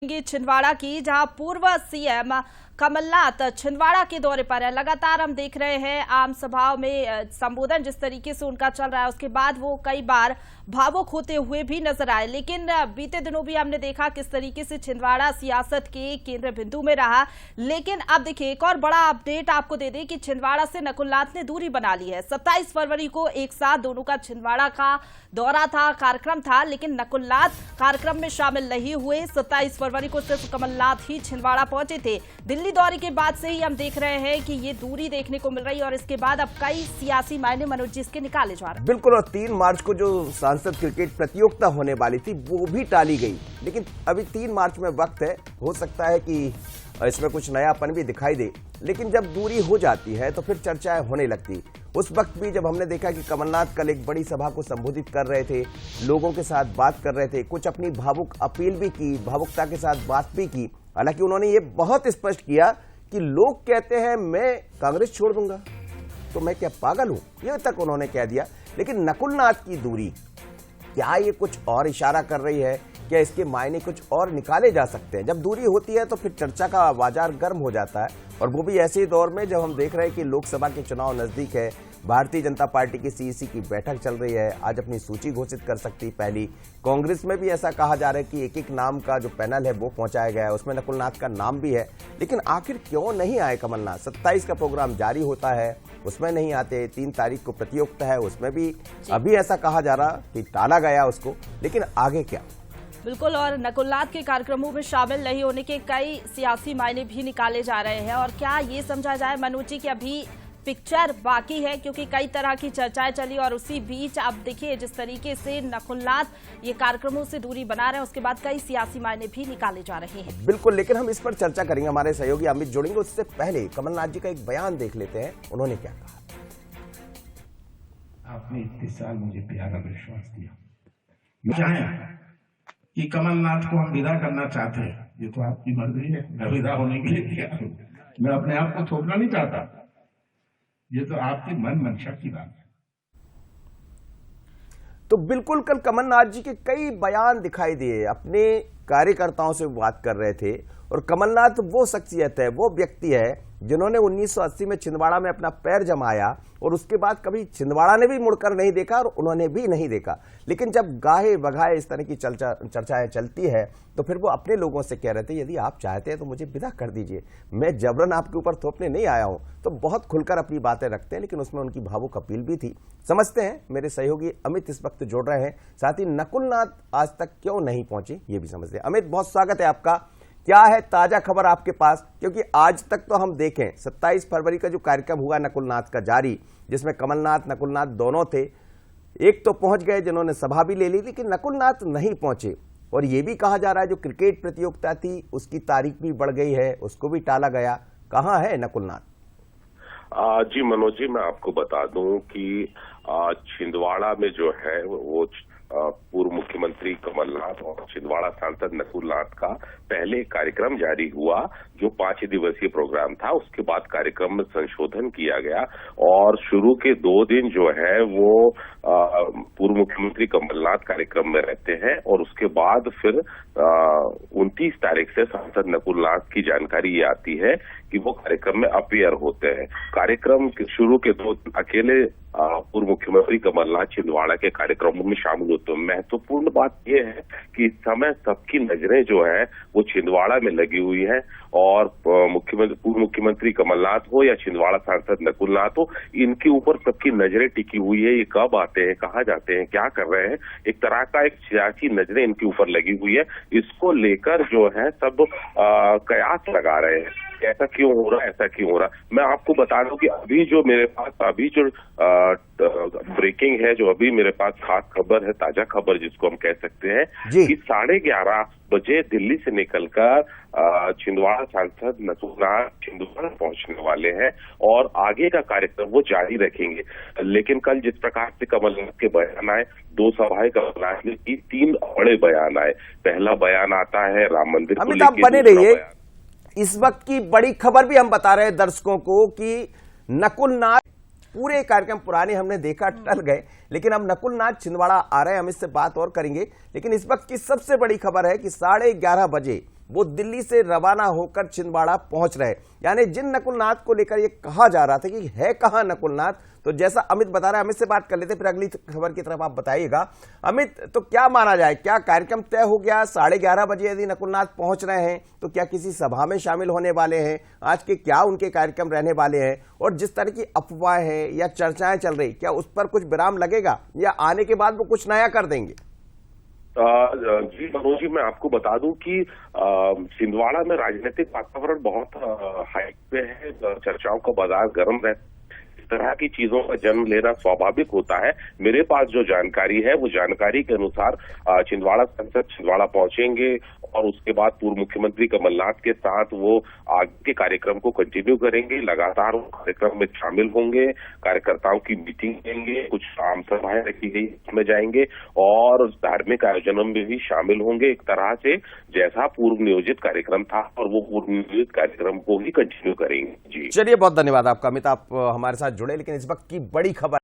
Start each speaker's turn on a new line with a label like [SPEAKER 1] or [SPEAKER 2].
[SPEAKER 1] छिंदवाड़ा की, जहां पूर्व सीएम कमलनाथ छिंदवाड़ा के दौरे पर है। लगातार हम देख रहे हैं आम सभाओं में संबोधन जिस तरीके से उनका चल रहा है, उसके बाद वो कई बार भावुक होते हुए भी नजर आए। लेकिन बीते दिनों भी हमने देखा किस तरीके से छिंदवाड़ा सियासत के केंद्र बिंदु में रहा। लेकिन अब देखिए एक और बड़ा अपडेट आपको दे दें कि छिंदवाड़ा से नकुलनाथ ने दूरी बना ली है। 27 फरवरी को एक साथ दोनों का छिंदवाड़ा का दौरा था, कार्यक्रम था, लेकिन नकुलनाथ कार्यक्रम में शामिल नहीं हुए। 27 फरवरी को सिर्फ कमलनाथ ही छिंदवाड़ा पहुंचे थे। दिल्ली दौरे के बाद से ही हम देख रहे हैं कि ये दूरी देखने को मिल रही है और इसके बाद अब कई सियासी मायने मनोज जी इसके निकाले जा रहे हैं।
[SPEAKER 2] बिल्कुल, और 3 मार्च को जो सांसद क्रिकेट प्रतियोगिता होने वाली थी वो भी टाली गई। लेकिन अभी 3 मार्च में वक्त है, हो सकता है कि इसमें कुछ नयापन भी दिखाई दे। लेकिन जब दूरी हो जाती है तो फिर चर्चाएं होने लगती। उस वक्त भी जब हमने देखा कि कमलनाथ कल एक बड़ी सभा को संबोधित कर रहे थे, लोगों के साथ बात कर रहे थे, कुछ अपनी भावुक अपील भी की, भावुकता के साथ बात भी की। हालांकि उन्होंने ये बहुत स्पष्ट किया कि लोग कहते हैं मैं कांग्रेस छोड़ दूंगा तो मैं क्या पागल हूं, ये तक उन्होंने कह दिया। लेकिन नकुलनाथ की दूरी, क्या ये कुछ और इशारा कर रही है? क्या इसके मायने कुछ और निकाले जा सकते हैं? जब दूरी होती है तो फिर चर्चा का बाजार गर्म हो जाता है, और वो भी ऐसे दौर में जब हम देख रहे हैं कि लोकसभा के चुनाव नजदीक है। भारतीय जनता पार्टी की सीईसी की बैठक चल रही है, आज अपनी सूची घोषित कर सकती पहली। कांग्रेस में भी ऐसा कहा जा रहा है कि एक एक नाम का जो पैनल है वो पहुंचाया गया है, उसमें नकुलनाथ का नाम भी है। लेकिन आखिर क्यों नहीं आए कमलनाथ? 27 का प्रोग्राम जारी होता है, उसमें नहीं आते। 3 तारीख को प्रतियोगिता है, उसमें भी अभी ऐसा कहा जा रहा कि टाला गया उसको। लेकिन आगे क्या?
[SPEAKER 1] बिल्कुल, और नकुलनाथ के कार्यक्रमों में शामिल नहीं होने के कई सियासी मायने भी निकाले जा रहे हैं। और क्या ये समझा जाए मनोज जी कि अभी पिक्चर बाकी है, क्योंकि कई तरह की चर्चाएं चली और उसी बीच अब देखिए जिस तरीके से नकुलनाथ ये कार्यक्रमों से दूरी बना रहे हैं, उसके बाद कई सियासी मायने भी निकाले जा रहे हैं।
[SPEAKER 2] बिल्कुल, लेकिन हम इस पर चर्चा करेंगे, हमारे सहयोगी अमित जोड़ेंगे। उससे पहले कमलनाथ जी का एक बयान देख लेते हैं, उन्होंने क्या कहा।
[SPEAKER 3] आपने इतने साल मुझे प्यारा विश्वास दिया, चाहे कि कमलनाथ को हम विदा करना चाहते हैं, ये तो आपकी मर्जी है, मैं विदा होने के लिए तैयार हूं। मैं अपने आप को थोपना नहीं चाहता, ये तो आपकी मन मंशा की बात है।
[SPEAKER 2] तो बिल्कुल कल कमलनाथ जी के कई बयान दिखाई दिए, अपने कार्यकर्ताओं से बात कर रहे थे। और कमलनाथ वो शख्सियत है, वो व्यक्ति है जिन्होंने 1980 में छिंदवाड़ा में अपना पैर जमाया और उसके बाद कभी छिंदवाड़ा ने भी मुड़कर नहीं देखा और उन्होंने भी नहीं देखा। लेकिन जब गाहे बगाए इस तरह की चर्चाएं चलती है तो फिर वो अपने लोगों से कह रहे थे यदि आप चाहते हैं तो मुझे विदा कर दीजिए, मैं जबरन आपके ऊपर थोपने नहीं आया हूं। तो बहुत खुलकर अपनी बातें रखते हैं, लेकिन उसमें उनकी भावुक अपील भी थी। समझते हैं, मेरे सहयोगी अमित इस वक्त जोड़ रहे हैं, साथ ही नकुलनाथ आज तक क्यों नहीं पहुंचे ये भी समझते हैं। अमित, बहुत स्वागत है आपका। क्या है ताजा खबर आपके पास? क्योंकि आज तक तो हम देखें 27 फरवरी का जो कार्यक्रम हुआ नकुलनाथ का जारी, जिसमें कमलनाथ नकुलनाथ दोनों थे, एक तो पहुंच गए जिन्होंने सभा भी ले ली, लेकिन नकुलनाथ नहीं पहुंचे। और यह भी कहा जा रहा है जो क्रिकेट प्रतियोगिता थी उसकी तारीख भी बढ़ गई है, उसको भी टाला गया। कहां है नकुलनाथ?
[SPEAKER 4] जी मनोज जी, मैं आपको बता दूं कि छिंदवाड़ा में जो है वो पूर्व मुख्यमंत्री कमलनाथ और छिंदवाड़ा सांसद नकुलनाथ का पहले कार्यक्रम जारी हुआ, जो 5 दिवसीय प्रोग्राम था। उसके बाद कार्यक्रम में संशोधन किया गया और शुरू के 2 दिन जो है वो पूर्व मुख्यमंत्री कमलनाथ कार्यक्रम में रहते हैं और उसके बाद फिर 29 तारीख से सांसद नकुलनाथ की जानकारी ये आती है कि वो कार्यक्रम में अपीयर होते हैं। कार्यक्रम शुरू के 2 दिन अकेले पूर्व मुख्यमंत्री कमलनाथ छिंदवाड़ा के कार्यक्रमों में शामिल होते हैं। महत्वपूर्ण बात यह है कि इस समय सबकी नजरें जो है वो छिंदवाड़ा में लगी हुई है और पूर्व मुख्यमंत्री कमलनाथ हो या छिंदवाड़ा सांसद नकुलनाथ हो, इनके ऊपर सबकी नजरें टिकी हुई है। ये कब आते हैं, कहाँ जाते हैं, क्या कर रहे हैं, एक तरह का एक सियासी नजरें इनके ऊपर लगी हुई है। इसको लेकर जो है सब कयास लगा रहे हैं, ऐसा क्यों हो रहा है, ऐसा क्यों हो रहा है। मैं आपको बता दूं कि अभी जो मेरे पास अभी जो ब्रेकिंग है, जो अभी मेरे पास खास खबर है, ताजा खबर जिसको हम कह सकते हैं कि 11:30 बजे दिल्ली से निकलकर छिंदवाड़ा सांसद नकुलनाथ छिंदवाड़ा पहुंचने वाले हैं और आगे का कार्यक्रम वो जारी रखेंगे। लेकिन कल जिस प्रकार से कमलनाथ के बयान आए, 2 सभाएं कमलनाथ ने की, 3 बड़े बयान आए। पहला बयान आता है राम मंदिर को लेकर,
[SPEAKER 2] बने रहिए। इस वक्त की बड़ी खबर भी हम बता रहे हैं दर्शकों को कि नकुलनाथ पूरे कार्यक्रम पुराने हमने देखा टल गए, लेकिन अब नकुलनाथ छिंदवाड़ा आ रहे हैं, हम इससे बात और करेंगे। लेकिन इस वक्त की सबसे बड़ी खबर है कि 11:30 बजे वो दिल्ली से रवाना होकर छिंदवाड़ा पहुंच रहे। यानी जिन नकुलनाथ को लेकर ये कहा जा रहा था कि है कहां नकुलनाथ, तो जैसा अमित बता रहा है, अमित से बात कर लेते, फिर अगली खबर की तरफ आप बताइएगा। अमित, तो क्या माना जाए, क्या कार्यक्रम तय हो गया? 11:30 बजे यदि नकुलनाथ पहुंच रहे हैं तो क्या किसी सभा में शामिल होने वाले हैं? आज के क्या उनके कार्यक्रम रहने वाले हैं? और जिस तरह की अफवाह है या चर्चाएं चल रही, क्या उस पर कुछ विराम लगेगा या आने के बाद वो कुछ नया कर देंगे?
[SPEAKER 4] जी मनोज जी, मैं आपको बता दूं कि छिंदवाड़ा में राजनीतिक वातावरण बहुत हाई पे है, चर्चाओं का बाजार गर्म है। इस तरह की चीजों का जन्म लेना स्वाभाविक होता है। मेरे पास जो जानकारी है वो जानकारी के अनुसार छिंदवाड़ा सांसद छिंदवाड़ा पहुंचेंगे और उसके बाद पूर्व मुख्यमंत्री कमलनाथ के साथ वो आगे के कार्यक्रम को कंटिन्यू करेंगे। लगातार वो कार्यक्रम में शामिल होंगे, कार्यकर्ताओं की मीटिंग लेंगे, कुछ आम सभाएं रखी गई उसमें जाएंगे और धार्मिक आयोजनों में भी शामिल होंगे। एक तरह से जैसा पूर्व नियोजित कार्यक्रम था और वो पूर्व नियोजित कार्यक्रम को ही कंटिन्यू करेंगे। जी
[SPEAKER 2] चलिए, बहुत धन्यवाद आपका अमित, आप हमारे साथ जुड़े। लेकिन इस वक्त की बड़ी खबर